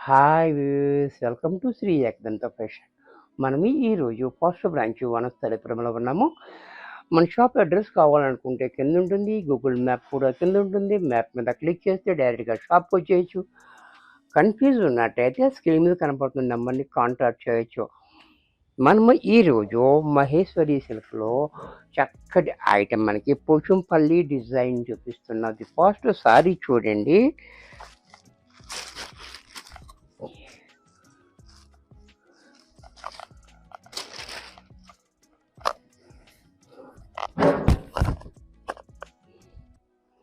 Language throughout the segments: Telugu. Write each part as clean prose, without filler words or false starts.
Hi views, welcome to Sri Ekadanta fashion. మనం ఈరోజు ఫస్ట్ బ్రాంచ్ వనస్థలిపురంలో ఉన్నాము. మన షాప్ అడ్రస్ కావాలనుకుంటే కింద ఉంటుంది, గూగుల్ మ్యాప్ కూడా కింద ఉంటుంది. మ్యాప్ మీద క్లిక్ చేస్తే డైరెక్ట్గా షాప్కి వచ్చేయచ్చు. కన్ఫ్యూజ్ ఉన్నట్టయితే స్క్రీన్ మీద కనపడుతున్న నెంబర్ని కాంటాక్ట్ చేయొచ్చు. మనము ఈరోజు మహేశ్వరి సిల్క్లో చక్కటి ఐటెం మనకి పోచంపల్లి డిజైన్ చూపిస్తున్నది. ఫస్ట్ సారీ చూడండి.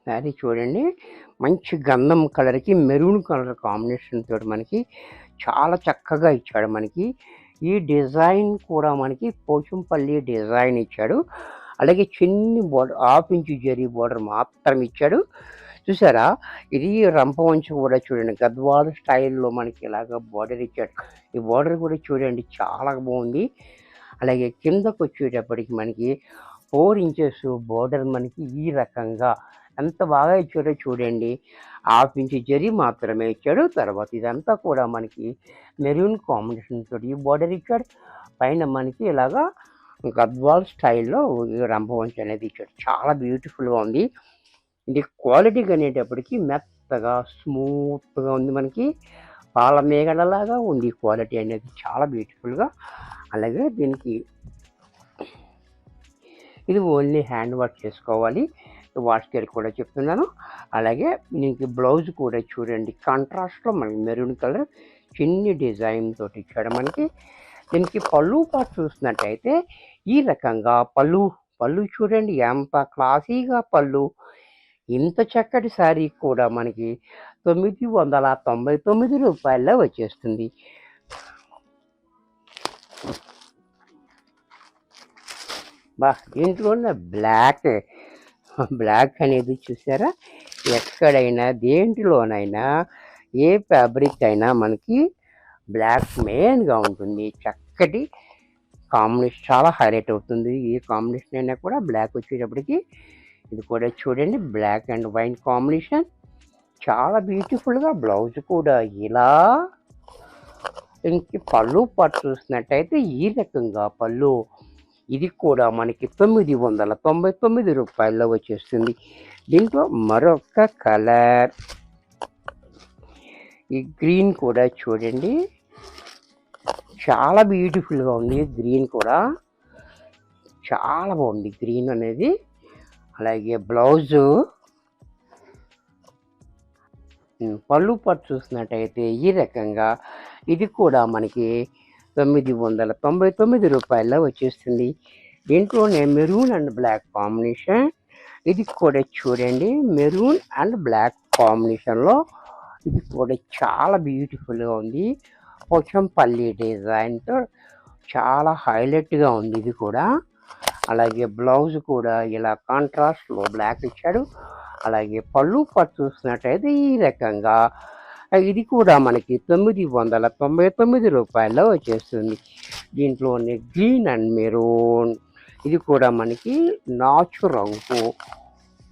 శారీ చూడండి, మంచి గంధం కలర్కి మెరూన్ కలర్ కాంబినేషన్ తోటి మనకి చాలా చక్కగా ఇచ్చాడు. మనకి ఈ డిజైన్ కూడా మనకి పోచంపల్లి డిజైన్ ఇచ్చాడు. అలాగే చిన్ని బోర్డర్, 1/2 ఇంచు జరీ బోర్డర్ మాత్రం ఇచ్చాడు. చూసారా, ఇది రంపవంచు కూడా చూడండి, గద్వాల్ స్టైల్లో మనకి ఇలాగ బోర్డర్ ఇచ్చాడు. ఈ బోర్డర్ కూడా చూడండి చాలా బాగుంది. అలాగే కిందకు వచ్చేటప్పటికి మనకి 4 ఇంచెస్ బోర్డర్ మనకి ఈ రకంగా ఎంత బాగా ఇచ్చాడో చూడండి. 1/2 ఇంచు జరీ మాత్రమే ఇచ్చాడు. తర్వాత ఇదంతా కూడా మనకి మెరూన్ కాంబినేషన్ తోటి ఈ బోర్డర్ ఇచ్చాడు. పైన మనకి ఇలాగా గద్వాల్ స్టైల్లో రంపవంచు అనేది ఇచ్చాడు. చాలా బ్యూటిఫుల్గా ఉంది. ఇది క్వాలిటీ అనేటప్పటికి మెత్తగా స్మూత్గా ఉంది. మనకి పాల మేగడలాగా ఉంది క్వాలిటీ అనేది, చాలా బ్యూటిఫుల్గా. అలాగే దీనికి ఇది ఓన్లీ హ్యాండ్ వర్క్ చేసుకోవాలి. వాష్ కేర్ కూడా చెప్తున్నాను. అలాగే దీనికి బ్లౌజ్ కూడా చూడండి, కాంట్రాస్ట్లో మనకి మెరూన్ కలర్ చిన్ని డిజైన్ తోటి ఇచ్చాడు. మనకి దీనికి పళ్ళు పాటు చూసినట్టయితే ఈ రకంగా పళ్ళు చూడండి, ఎంత క్లాసీగా పళ్ళు. ఇంత చక్కటి శారీ కూడా మనకి 999 రూపాయల్లో వచ్చేస్తుంది. దీంట్లో ఉన్న బ్లాక్ అనేది చూసారా, ఎక్కడైనా దేంట్లోనైనా ఏ ఫ్యాబ్రిక్ అయినా మనకి బ్లాక్ మెయిన్గా ఉంటుంది. చక్కటి కాంబినేషన్ చాలా హైలైట్ అవుతుంది. ఏ కాంబినేషన్ అయినా కూడా బ్లాక్ వచ్చేటప్పటికి ఇది కూడా చూడండి, బ్లాక్ అండ్ వైట్ కాంబినేషన్ చాలా బ్యూటిఫుల్గా. బ్లౌజ్ కూడా ఇలా. ఇంక పళ్ళు పాటు చూసినట్టయితే ఈ రకంగా పళ్ళు. ఇది కూడా మనకి 999 రూపాయల్లో వచ్చేస్తుంది. దీంట్లో మరొక కలర్, ఈ గ్రీన్ కూడా చూడండి, చాలా బ్యూటిఫుల్గా ఉంది. గ్రీన్ కూడా చాలా బాగుంది, గ్రీన్ అనేది. అలాగే బ్లౌజు, పళ్ళు పట్టు చూసినట్టయితే ఈ రకంగా ఇది కూడా మనకి 999 రూపాయల్లో వచ్చేస్తుంది. దీంట్లోనే మెరూన్ అండ్ బ్లాక్ కాంబినేషన్. ఇది కూడా చూడండి, మెరూన్ అండ్ బ్లాక్ కాంబినేషన్లో ఇది కూడా చాలా బ్యూటిఫుల్గా ఉంది. పోచంపల్లి డిజైన్తో చాలా హైలైట్గా ఉంది ఇది కూడా. అలాగే బ్లౌజ్ కూడా ఇలా కాంట్రాస్ట్లో బ్లాక్ ఇచ్చాడు. అలాగే పళ్ళు పట్టు చూసినట్టయితే ఈ రకంగా ఇది కూడా మనకి 999 రూపాయల్లో వచ్చేస్తుంది. దీంట్లోనే గ్రీన్ అండ్ మెరూన్, ఇది కూడా మనకి నాచు రంగు.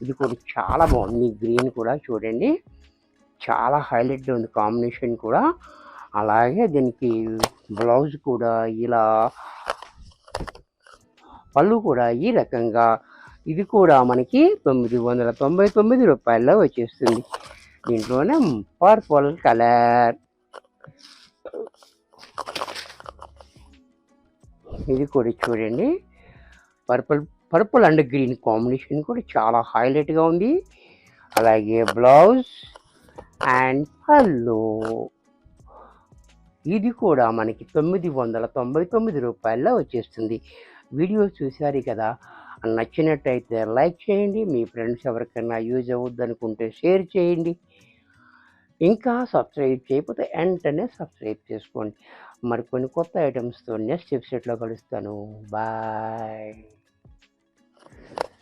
ఇది కూడా చాలా బాగుంది. గ్రీన్ కూడా చూడండి, చాలా హైలైట్ ఉంది కాంబినేషన్ కూడా. అలాగే దీనికి బ్లౌజ్ కూడా ఇలా, పళ్ళు కూడా ఈ రకంగా. ఇది కూడా మనకి 999 రూపాయల్లో వచ్చేస్తుంది. దీంట్లోనే పర్పుల్ కలర్, ఇది కూడా చూడండి, పర్పుల్ అండ్ గ్రీన్ కాంబినేషన్ కూడా చాలా హైలైట్గా ఉంది. అలాగే బ్లౌజ్ అండ్ పళ్ళు, ఇది కూడా మనకి 999 రూపాయల్లో వచ్చేస్తుంది. వీడియో చూశారు కదా, నచ్చినట్టయితే లైక్ చేయండి. మీ ఫ్రెండ్స్ ఎవరికైనా యూజ్ అవ్వద్దు అనుకుంటే షేర్ చేయండి. ఇంకా సబ్స్క్రైబ్ చేయకపోతే వెంటనే సబ్స్క్రైబ్ చేసుకోండి. మరికొన్ని కొత్త ఐటమ్స్తో నెక్స్ట్ ఎపిసోడ్లో కలుస్తాను. బాయ్.